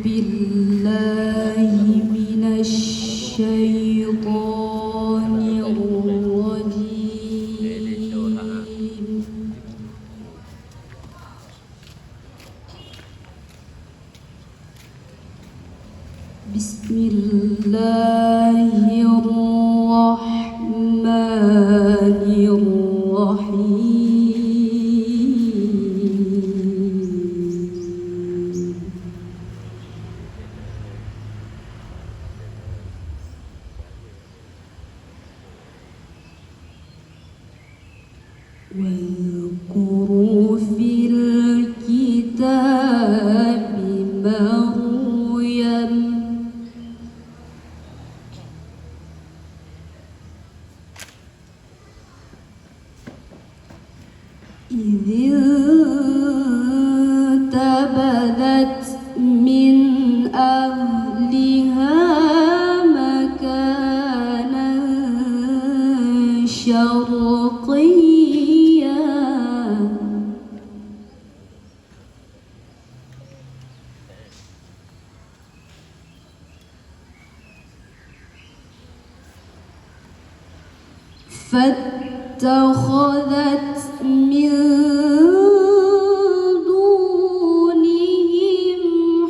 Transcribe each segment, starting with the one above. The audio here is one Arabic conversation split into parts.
بالله من الشيطان الرجيم. بسم الله الرحمن الرحيم. واذكروا في الكتاب مريم إذ انتبذت من أهلها مكانا شرقيا فاتخذت من دونهم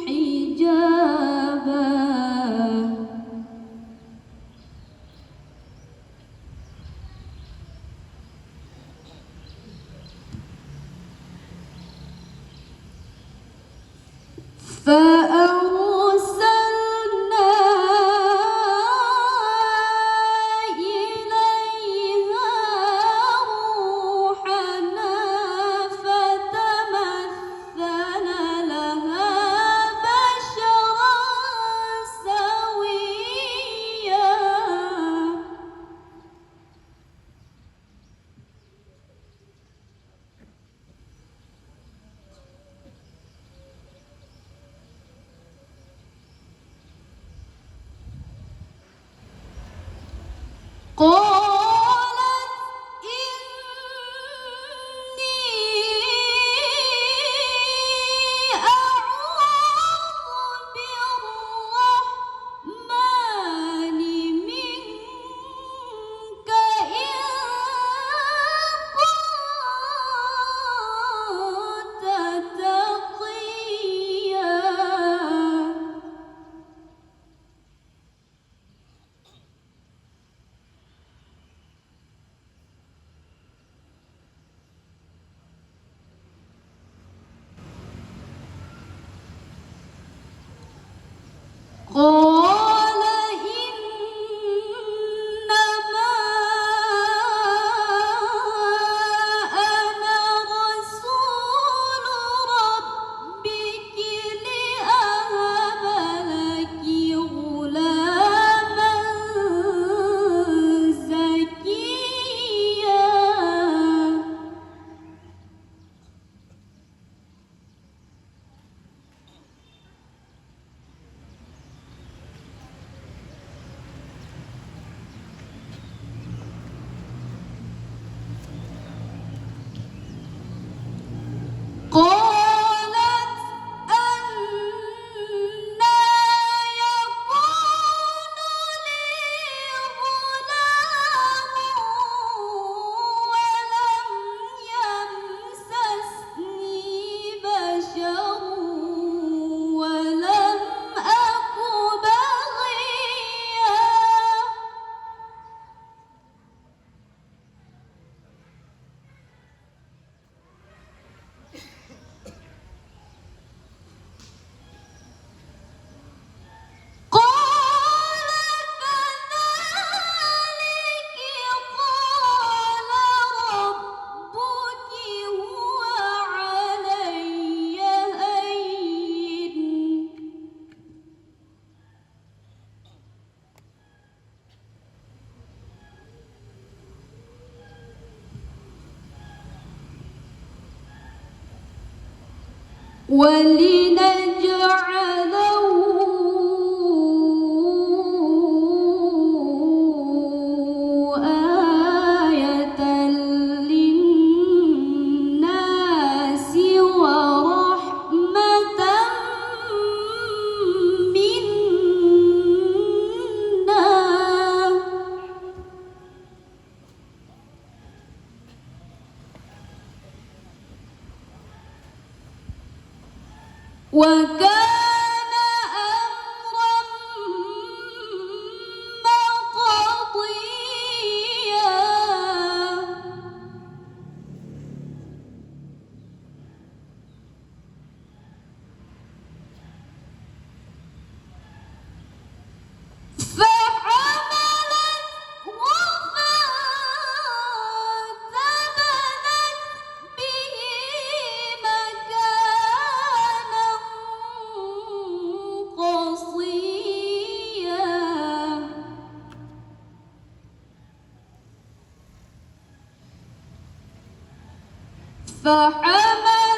حجابا فأرسلنا إليها روحنا فتمثل لها بشرا سويا قالت إني أعوذ بالرحمن منك إن كنت تقيا. قال إنما أنا رسول ربك لأهب لك غلاما زكيا. قالت أنى يكون لي غلام ولم يمسسني بشر ولم أك بغيا. ولنجعله آية للناس ورحمة وكان أمرا مقضيا فحملته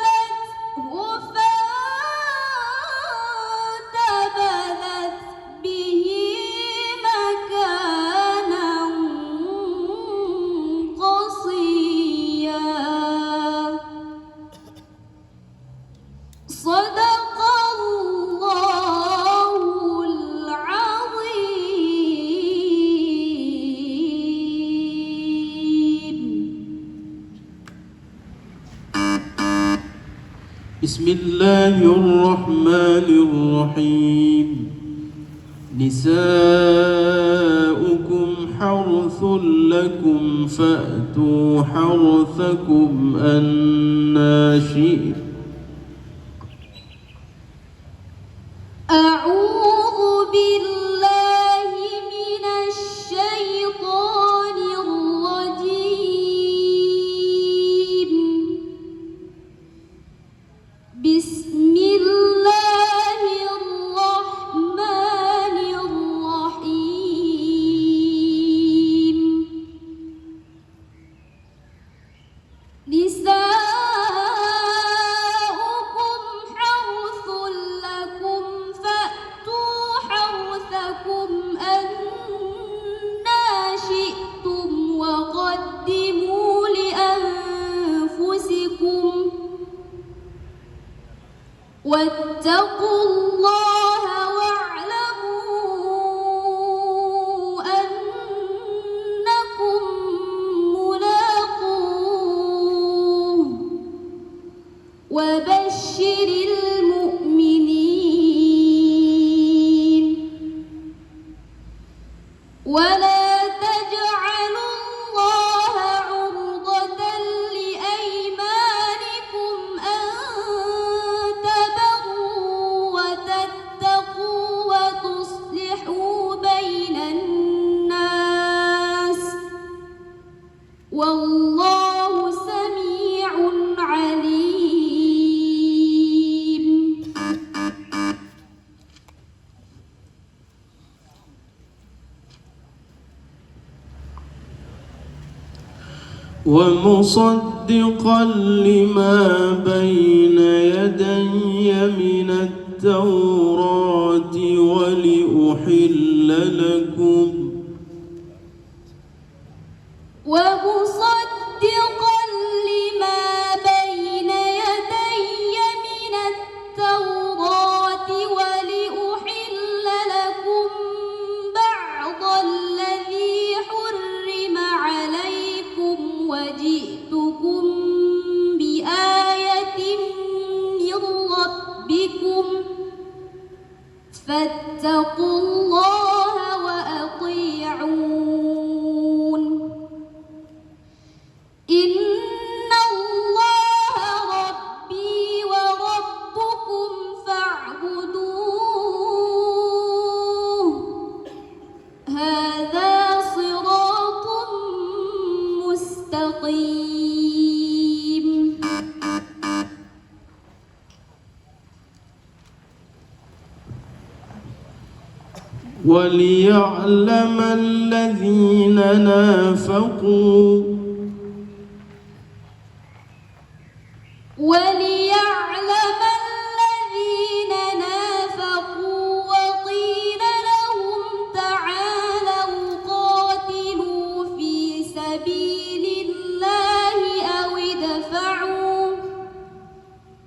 فانتبذت به مكانا قصيا صدق الله العظيم. بسم الله الرحمن الرحيم. نساؤكم حرث لكم فأتوا حرثكم أنى شئتم. أعوذ بالله من الشيطان الرجيم. بسم الله الرحمن الرحيم. نساؤكم حرث لكم فأتوا حرثكم أنى شئتم وقدموا لأنفسكم واتقوا الله واعلموا أنكم ملاقوه وبشر المؤمنين. ولا تجعلوا الله عرضة لأيمانكم أن تبروا وتتقوا وتصلحوا بين الناس والله سميع عليم. ومصدقا لما بين يدي من التوراة ولأحل لكم ومصدقا لما بين يدي من التوراة ولأحل لكم بعض الذي حرم عليكم وجئتكم بآية من ربكم فاتقوا الله وأطيعون. إن الله ربي وربكم فاعبدوه هذا صراط مستقيم. وليعلم الذين نافقوا وليعلم الذين نافقوا وقيل لهم تعالوا قاتلوا في سبيل الله أو ادفعوا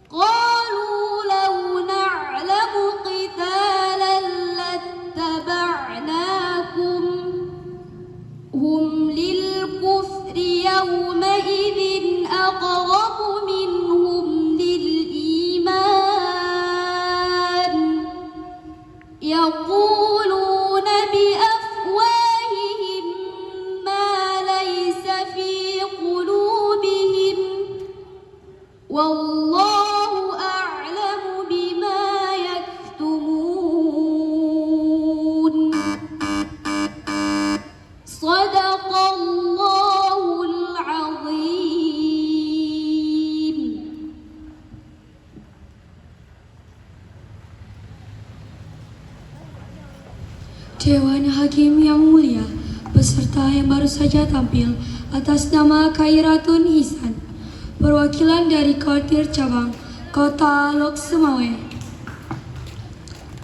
قالوا لو نعلم قتالا لاتبعناكم هم للكفر يومئذ أقرب منهم للإيمان Hakim yang mulia, peserta yang baru saja tampil atas nama Khairatun Hisan, perwakilan dari Kodir Cabang Kota Lok Sumawe.